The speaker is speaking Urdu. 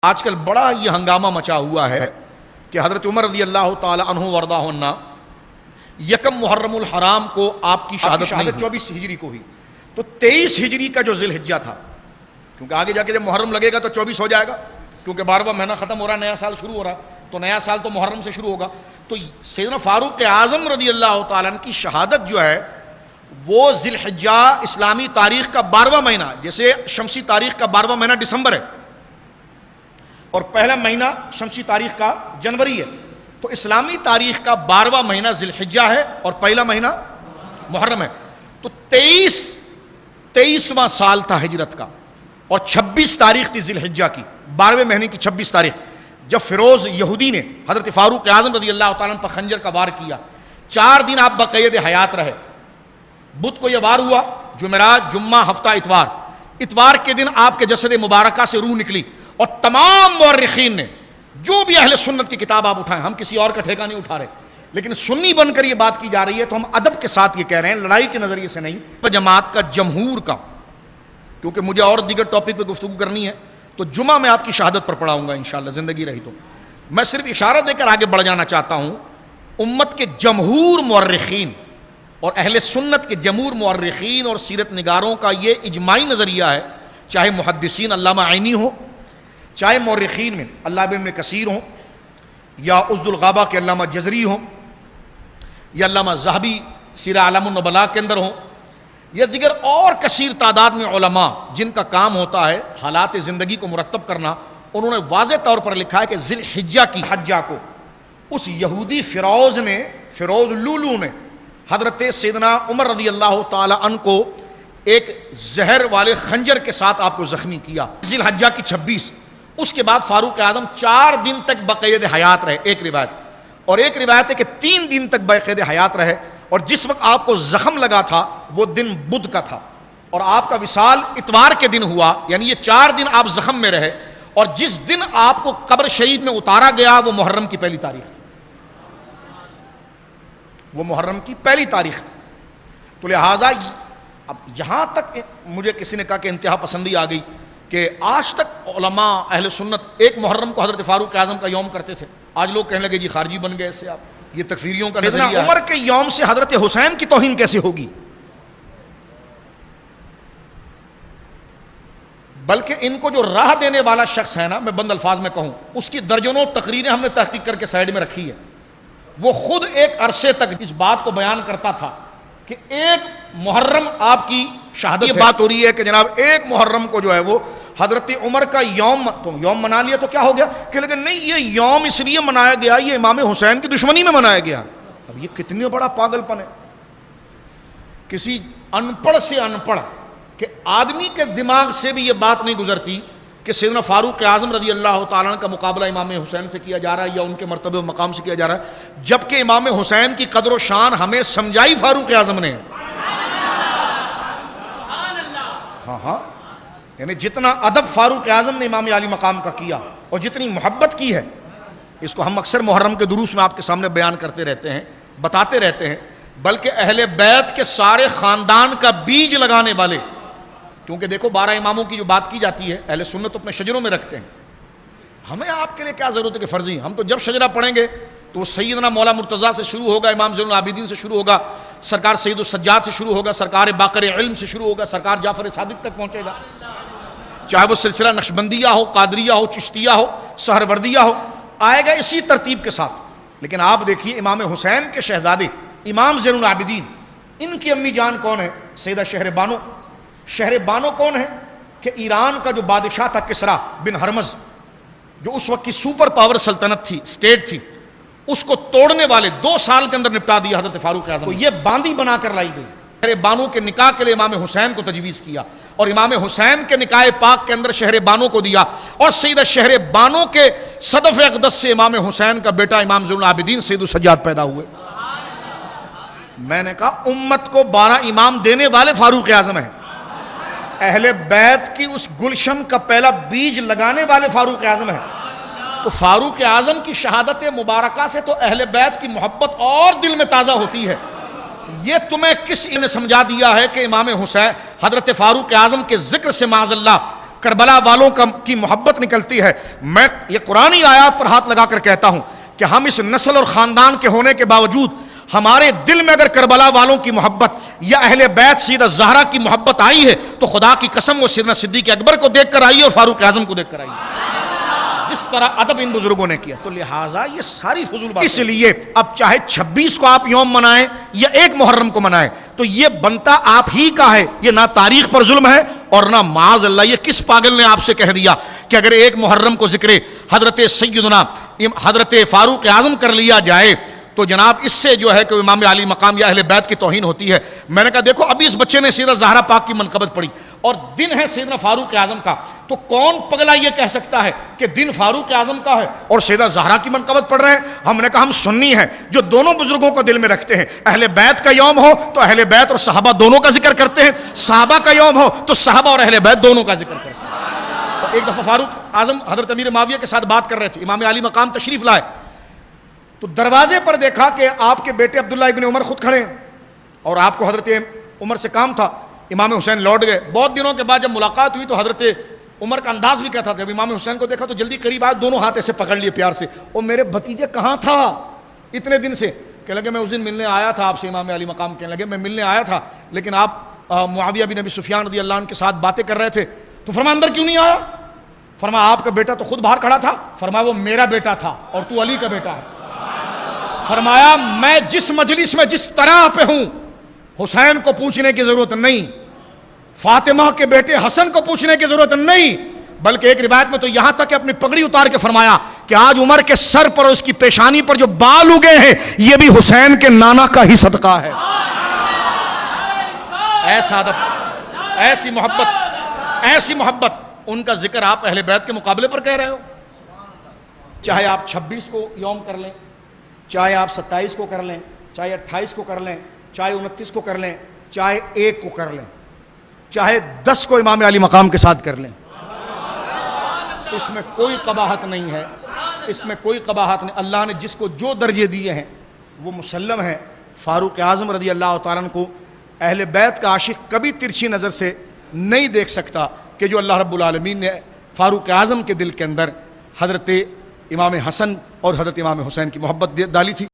آج کل بڑا یہ ہنگامہ مچا ہوا ہے کہ حضرت عمر رضی اللہ تعالی عنہ وردہ عنہ یکم محرم الحرام کو آپ کی شہادت 24 ہجری کو ہوئی، تو 23 ہجری کا جو ذی الحجہ تھا، کیونکہ آگے جا کے جب محرم لگے گا تو 24 ہو جائے گا، کیونکہ 12واں مہینہ ختم ہو رہا ہے، نیا سال شروع ہو رہا ہے، تو نیا سال تو محرم سے شروع ہوگا۔ تو سیدنا فاروق اعظم رضی اللہ تعالیٰ عنہ کی شہادت جو ہے وہ ذی الحجہ اسلامی تاریخ کا 12واں مہینہ، جیسے شمسی تاریخ کا 12واں مہینہ دسمبر ہے اور پہلا مہینہ شمسی تاریخ کا جنوری ہے، تو اسلامی تاریخ کا 12واں مہینہ ذی الحجہ ہے اور پہلا مہینہ محرم ہے۔ تو 23واں سال تھا ہجرت کا اور 26 تاریخ تھی ذی الحجہ کی، 12ویں مہینے کی 26 تاریخ، جب فیروز یہودی نے حضرت فاروق اعظم رضی اللہ تعالیٰ عنہ پر خنجر کا وار کیا۔ 4 دن آپ بقید حیات رہے۔ بدھ کو یہ وار ہوا، جمعرات، جمعہ، ہفتہ، اتوار۔ اتوار کے دن آپ کے جسد مبارکہ سے روح نکلی، اور تمام مورخین نے، جو بھی اہل سنت کی کتاب آپ اٹھائیں، ہم کسی اور کا ٹھیکہ نہیں اٹھا رہے، لیکن سنی بن کر یہ بات کی جا رہی ہے تو ہم ادب کے ساتھ یہ کہہ رہے ہیں، لڑائی کے نظریے سے نہیں، جماعت کا، جمہور کا، کیونکہ مجھے اور دیگر ٹاپک پہ گفتگو کرنی ہے تو جمعہ میں آپ کی شہادت پر پڑھاؤں گا انشاءاللہ، زندگی رہی تو۔ میں صرف اشارہ دے کر آگے بڑھ جانا چاہتا ہوں، امت کے جمہور مورخین اور اہل سنت کے جمہور مورخین اور سیرت نگاروں کا یہ اجماعی نظریہ ہے، چاہے محدثین علامہ عینی ہو، چاہے مورخین میں علامہ ابن کثیر ہوں، یا عزد الغابہ کے علامہ جزری ہوں، یا علامہ ذہبی سیرہ اعلام النبلاء کے اندر ہوں، یا دیگر اور کثیر تعداد میں علماء جن کا کام ہوتا ہے حالات زندگی کو مرتب کرنا، انہوں نے واضح طور پر لکھا ہے کہ ذی الحجہ کی حجہ کو اس یہودی فیروز لولو نے حضرت سیدنا عمر رضی اللہ تعالی عنہ کو ایک زہر والے خنجر کے ساتھ آپ کو زخمی کیا، ذی الحجہ کی 26۔ اس کے بعد فاروق اعظم 4 دن تک بقید حیات رہے، ایک روایت، اور ایک روایت ہے کہ 3 دن تک بقید حیات رہے، اور جس وقت آپ کو زخم لگا تھا وہ دن بدھ کا تھا، اور آپ کا وصال اتوار کے دن ہوا، یعنی یہ 4 دن آپ زخم میں رہے، اور جس دن آپ کو قبر شریف میں اتارا گیا وہ محرم کی پہلی تاریخ تھی، وہ محرم کی پہلی تاریخ تھی۔ تو لہٰذا اب یہاں تک مجھے کسی نے کہا کہ انتہا پسندی آ گئی کہ آج تک علماء اہل سنت ایک محرم کو حضرت فاروق اعظم کا یوم کرتے تھے، آج لوگ کہنے لگے جی خارجی بن گئے اس سے آپ، یہ تکفیریوں کا نظریہ ہے۔ عمر کے یوم سے حضرت حسین کی توہین کیسے ہوگی؟ بلکہ ان کو جو راہ دینے والا شخص ہے نا، میں بند الفاظ میں کہوں، اس کی درجنوں تقریریں ہم نے تحقیق کر کے سائیڈ میں رکھی ہے، وہ خود ایک عرصے تک اس بات کو بیان کرتا تھا کہ ایک محرم آپ کی شہادت، یہ بات ہو رہی ہے کہ جناب ایک محرم کو جو ہے وہ حضرت عمر کا یوم، تو یوم منا لیا تو کیا ہو گیا، کہ لیکن نہیں یہ یوم اس لیے منایا گیا، یہ امام حسین کی دشمنی میں منایا گیا۔ اب یہ کتنی بڑا پاگل پن ہے، کسی ان پڑھ سے ان پڑھ کہ آدمی کے دماغ سے بھی یہ بات نہیں گزرتی کہ سیدنا فاروق اعظم رضی اللہ تعالیٰ عنہ کا مقابلہ امام حسین سے کیا جا رہا ہے یا ان کے مرتبے و مقام سے کیا جا رہا ہے، جبکہ امام حسین کی قدر و شان ہمیں سمجھائی فاروق اعظم نے۔ ہاں، یعنی جتنا ادب فاروق اعظم نے امام علی مقام کا کیا اور جتنی محبت کی ہے، اس کو ہم اکثر محرم کے دروس میں آپ کے سامنے بیان کرتے رہتے ہیں، بتاتے رہتے ہیں، بلکہ اہل بیت کے سارے خاندان کا بیج لگانے والے، کیونکہ دیکھو 12 اماموں کی جو بات کی جاتی ہے اہل سنت اپنے شجروں میں رکھتے ہیں، ہمیں آپ کے لیے کیا ضرورت ہے کہ فرضی، ہم تو جب شجرہ پڑھیں گے تو سیدنا مولا مرتضیٰ سے شروع ہوگا، امام زین العابدین سے شروع ہوگا، سرکار سید السجاد سے شروع ہوگا، سرکار باقر علم سے شروع ہوگا، سرکار جعفر صادق تک پہنچے گا، چاہے وہ سلسلہ نقشبندیہ ہو، قادریہ ہو، چشتیہ ہو، سہروردیہ ہو، آئے گا اسی ترتیب کے ساتھ۔ لیکن آپ دیکھیے امام حسین کے شہزادے امام زین العابدین، ان کی امی جان کون ہے؟ سیدہ شہر بانو۔ شہر بانو کون ہے؟ کہ ایران کا جو بادشاہ تھا کسریٰ بن ہرمز، جو اس وقت کی سپر پاور سلطنت تھی، اسٹیٹ تھی، اس کو توڑنے والے 2 سال کے اندر نپٹا دیا حضرت فاروق اعظم کو، یہ باندی بنا کر لائی گئی۔ شہر بانو کے نکاح کے لیے امام حسین کو تجویز کیا، اور امام حسین کے نکاح پاک کے اندر شہر بانو کو دیا، اور سیدہ شہر بانو کے صدف اقدس سے امام حسین کا بیٹا امام زین العابدین سید السجاد پیدا ہوئے۔ میں نے کہا امت کو 12 امام دینے والے فاروق اعظم ہیں، اہل بیت کی اس گلشن کا پہلا بیج لگانے والے فاروق اعظم ہیں، تو فاروق اعظم کی شہادت مبارکہ سے تو اہل بیت کی محبت اور دل میں تازہ ہوتی ہے۔ یہ تمہیں کس نے سمجھا دیا ہے کہ امام حسین حضرت فاروق اعظم کے ذکر سے معاذ اللہ کربلا والوں کی محبت نکلتی ہے. میں یہ قرآنی آیات پر ہاتھ لگا کر کہتا ہوں کہ ہم اس نسل اور خاندان کے ہونے کے باوجود ہمارے دل میں اگر کربلا والوں کی محبت یا اہل بیت سیدہ زہرا کی محبت آئی ہے تو خدا کی قسم وہ سیدنا صدیق اکبر کو دیکھ کر آئی ہے اور فاروق اعظم کو دیکھ کر آئی ہے، جس طرح ادب ان بزرگوں نے کیا. تو لہٰذا یہ ساری فضول بات. اس لیے اب چاہے 26 کو آپ یوم منائیں یا 1 محرم کو منائیں تو یہ بنتا آپ ہی کا ہے. یہ نہ تاریخ پر ظلم ہے اور نہ معاذ اللہ یہ کس پاگل نے آپ سے کہہ دیا کہ اگر 1 محرم کو ذکر حضرت سیدنا حضرت فاروق اعظم کر لیا جائے تو جناب اس سے جو ہے کہ امام علی مقام یا اہل بیت کی توہین ہوتی ہے. میں نے کہا دیکھو ابھی اس بچے نے سیدہ زہرا پاک کی منقبت پڑھی اور دن ہے سیدنا فاروق اعظم کا، تو کون پگلا یہ کہہ سکتا ہے کہ دن فاروق اعظم کا ہے اور سیدہ زہرا کی منقبت پڑھ رہے ہیں؟ ہم نے کہا ہم سنی ہیں جو دونوں بزرگوں کو دل میں رکھتے ہیں. اہل بیت کا یوم ہو تو اہل بیت اور صحابہ دونوں کا ذکر کرتے ہیں، صحابہ کا یوم ہو تو صحابہ اور اہل بیت دونوں کا ذکر کرتے ہیں. تو ایک دفعہ فاروق اعظم حضرت امیر معاویہ کے ساتھ بات کر رہے تھے، امام علی مقام تشریف لائے تو دروازے پر دیکھا کہ آپ کے بیٹے عبداللہ ابن عمر خود کھڑے ہیں اور آپ کو حضرت عمر سے کام تھا. امام حسین لوٹ گئے. بہت دنوں کے بعد جب ملاقات ہوئی تو حضرت عمر کا انداز بھی کہتا تھا. جب امام حسین کو دیکھا تو جلدی قریب آئے، دونوں ہاتھ ایسے پکڑ لیے پیار سے، او میرے بھتیجے کہاں تھا اتنے دن سے؟ کہنے لگے میں اس دن ملنے آیا تھا آپ سے. امام علی مقام کہنے لگے میں ملنے آیا تھا لیکن آپ معاویہ بن ابی سفیان رضی اللہ عنہ کے ساتھ باتیں کر رہے تھے. تو فرمایا اندر کیوں نہیں آیا؟ فرمایا آپ کا بیٹا تو خود باہر کھڑا تھا. فرمایا وہ میرا بیٹا تھا اور تو علی کا بیٹا ہے. فرمایا میں جس مجلس میں جس طرح پہ ہوں حسین کو پوچھنے کی ضرورت نہیں، فاطمہ کے بیٹے حسن کو پوچھنے کی ضرورت نہیں، بلکہ ایک روایت میں تو یہاں تک کہ اپنی پگڑی اتار کے فرمایا کہ آج عمر کے سر پر اور اس کی پیشانی پر جو بال اگے ہیں یہ بھی حسین کے نانا کا ہی صدقہ ہے. ایسا ادب، ایسی محبت، ان کا ذکر آپ اہل بیت کے مقابلے پر کہہ رہے ہو. چاہے آپ 26 کو یوم کر لیں، چاہے آپ 27 کو کر لیں، چاہے 28 کو کر لیں، چاہے 29 کو کر لیں، چاہے 1 کو کر لیں، چاہے 10 کو امام علی مقام کے ساتھ کر لیں، اس میں کوئی قباحت نہیں ہے، اس میں کوئی قباحت نہیں. اللہ نے جس کو جو درجے دیے ہیں وہ مسلم ہے. فاروق اعظم رضی اللہ تعالیٰ عنہ کو اہل بیت کا عاشق کبھی ترچھی نظر سے نہیں دیکھ سکتا کہ جو اللہ رب العالمین نے فاروق اعظم کے دل کے اندر حضرت امام حسن اور حضرت امام حسین کی محبت ڈالی تھی.